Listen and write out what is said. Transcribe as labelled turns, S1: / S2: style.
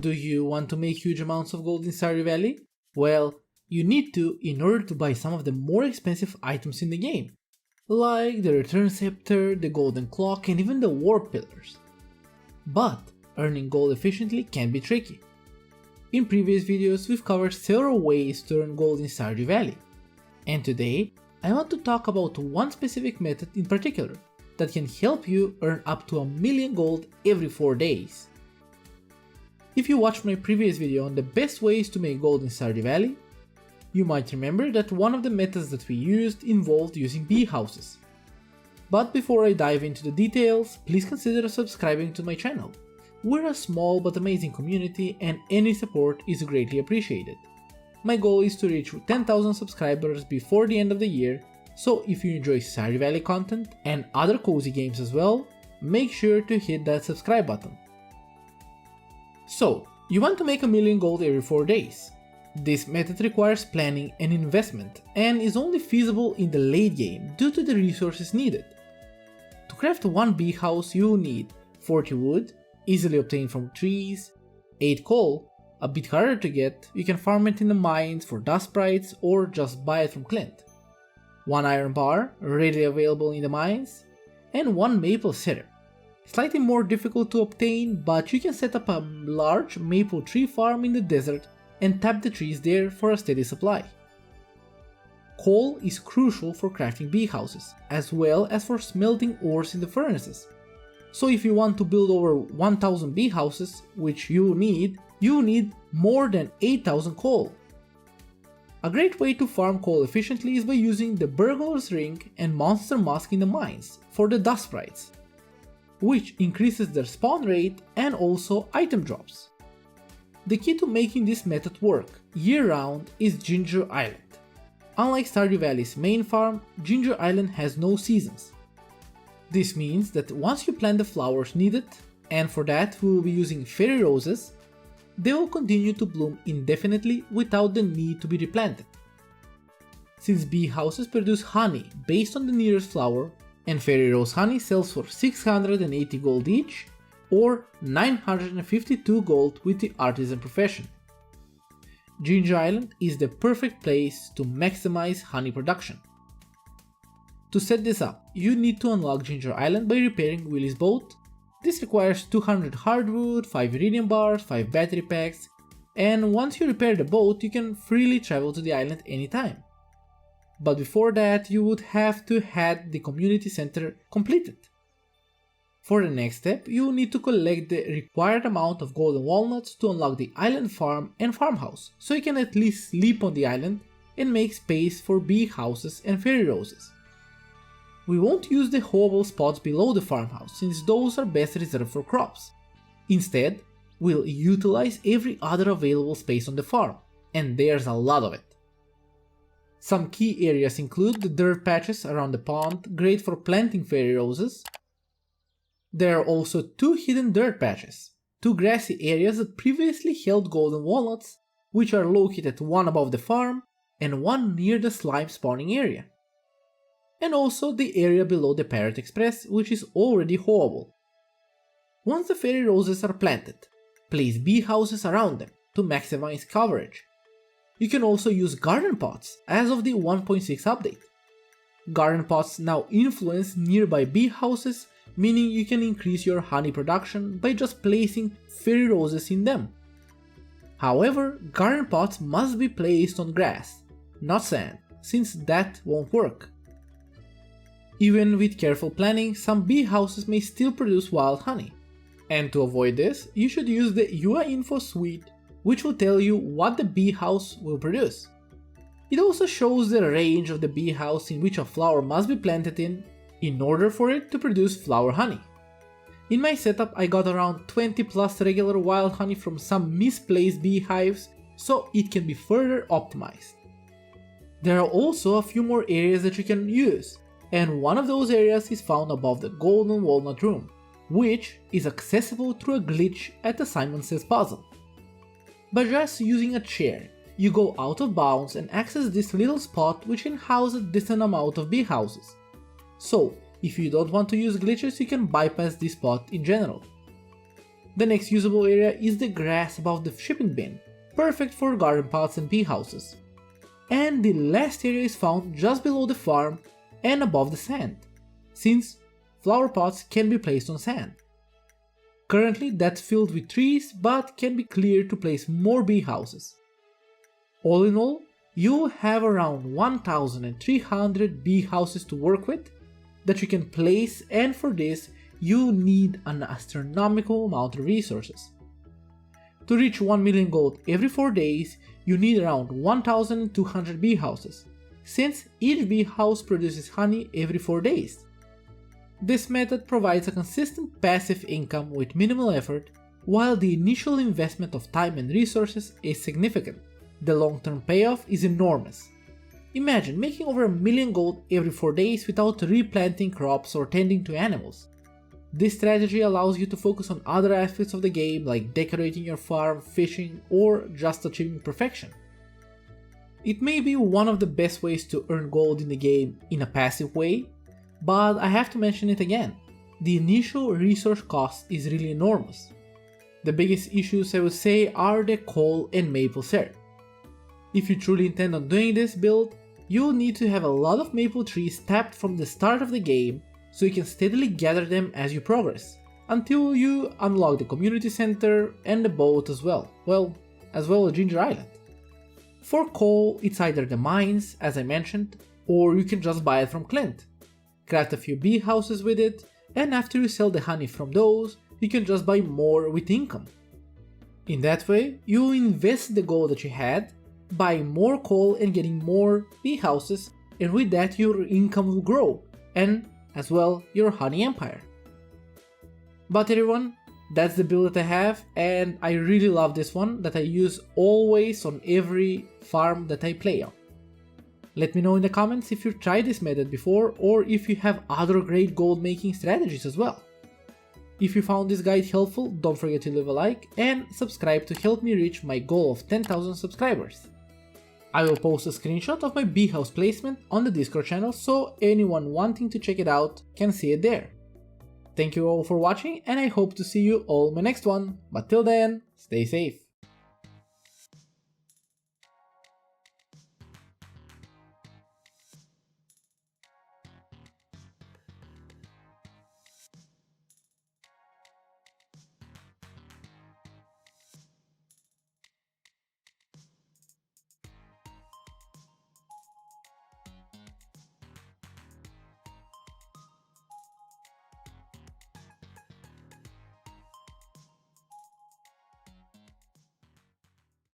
S1: Do you want to make huge amounts of gold in Stardew Valley? Well, you need to in order to buy some of the more expensive items in the game, like the Return Scepter, the Golden Clock, and even the Warp Pillars. But earning gold efficiently can be tricky. In previous videos we've covered several ways to earn gold in Stardew Valley, and today I want to talk about one specific method in particular that can help you earn up to 1,000,000 gold every 4 days. If you watched my previous video on the best ways to make gold in Stardew Valley, you might remember that one of the methods that we used involved using bee houses. But before I dive into the details, please consider subscribing to my channel. We're a small but amazing community and any support is greatly appreciated. My goal is to reach 10,000 subscribers before the end of the year, so if you enjoy Stardew Valley content and other cozy games as well, make sure to hit that subscribe button. So, you want to make 1,000,000 gold every 4 days. This method requires planning and investment and is only feasible in the late game due to the resources needed. To craft one bee house you will need 40 wood, easily obtained from trees, 8 coal, a bit harder to get, you can farm it in the mines for dust sprites or just buy it from Clint, 1 iron bar, readily available in the mines, and 1 maple cedar. Slightly more difficult to obtain, but you can set up a large maple tree farm in the desert and tap the trees there for a steady supply. Coal is crucial for crafting bee houses, as well as for smelting ores in the furnaces. So if you want to build over 1,000 bee houses, which you need more than 8,000 coal. A great way to farm coal efficiently is by using the Burglar's Ring and Monster Mask in the mines for the dust sprites, which increases their spawn rate and also item drops. The key to making this method work year-round is Ginger Island. Unlike Stardew Valley's main farm, Ginger Island has no seasons. This means that once you plant the flowers needed, and for that we will be using fairy roses, they will continue to bloom indefinitely without the need to be replanted. Since bee houses produce honey based on the nearest flower, and fairy rose honey sells for 680 gold each, or 952 gold with the artisan profession. Ginger Island is the perfect place to maximize honey production. To set this up, you need to unlock Ginger Island by repairing Willy's boat. This requires 200 hardwood, 5 iridium bars, 5 battery packs, and once you repair the boat you can freely travel to the island anytime. But before that you would have to have the community center completed. For the next step, you will need to collect the required amount of golden walnuts to unlock the island farm and farmhouse, so you can at least sleep on the island and make space for bee houses and fairy roses. We won't use the hoeable spots below the farmhouse since those are best reserved for crops. Instead, we'll utilize every other available space on the farm, and there's a lot of it. Some key areas include the dirt patches around the pond, great for planting fairy roses. There are also 2 hidden dirt patches, 2 grassy areas that previously held golden walnuts, which are located one above the farm and one near the slime spawning area. And also the area below the Parrot Express, which is already hoeable. Once the fairy roses are planted, place bee houses around them to maximize coverage. You can also use garden pots as of the 1.6 update. Garden pots now influence nearby bee houses, meaning you can increase your honey production by just placing fairy roses in them. However, garden pots must be placed on grass, not sand, since that won't work. Even with careful planning, some bee houses may still produce wild honey. And to avoid this, you should use the UI info suite, which will tell you what the bee house will produce. It also shows the range of the bee house in which a flower must be planted in order for it to produce flower honey. In my setup I got around 20 plus regular wild honey from some misplaced bee hives, so it can be further optimized. There are also a few more areas that you can use, and one of those areas is found above the Golden Walnut Room, which is accessible through a glitch at the Simon Says puzzle. By just using a chair, you go out of bounds and access this little spot which can house a decent amount of bee houses. So, if you don't want to use glitches, you can bypass this spot in general. The next usable area is the grass above the shipping bin, perfect for garden pots and bee houses. And the last area is found just below the farm and above the sand, since flower pots can be placed on sand. Currently that's filled with trees, but can be cleared to place more bee houses. All in all, you have around 1,300 bee houses to work with that you can place, and for this you need an astronomical amount of resources. To reach 1 million gold every 4 days, you need around 1,200 bee houses, since each bee house produces honey every 4 days. This method provides a consistent passive income with minimal effort, while the initial investment of time and resources is significant. The long-term payoff is enormous. Imagine making over 1 million gold every 4 days without replanting crops or tending to animals. This strategy allows you to focus on other aspects of the game like decorating your farm, fishing, or just achieving perfection. It may be one of the best ways to earn gold in the game in a passive way, but I have to mention it again. The initial resource cost is really enormous. The biggest issues I would say are the coal and maple syrup. If you truly intend on doing this build, you'll need to have a lot of maple trees tapped from the start of the game so you can steadily gather them as you progress, until you unlock the community center and the boat as well, as well as Ginger Island. For coal, it's either the mines, as I mentioned, or you can just buy it from Clint. Craft a few bee houses with it, and after you sell the honey from those, you can just buy more with income. In that way, you invest the gold that you had, buy more coal and getting more bee houses, and with that your income will grow, and as well your honey empire. But everyone, that's the build that I have, and I really love this one that I use always on every farm that I play on. Let me know in the comments if you've tried this method before, or if you have other great gold making strategies as well. If you found this guide helpful, don't forget to leave a like and subscribe to help me reach my goal of 10,000 subscribers. I will post a screenshot of my bee house placement on the Discord channel so anyone wanting to check it out can see it there. Thank you all for watching, and I hope to see you all in my next one, but till then, stay safe.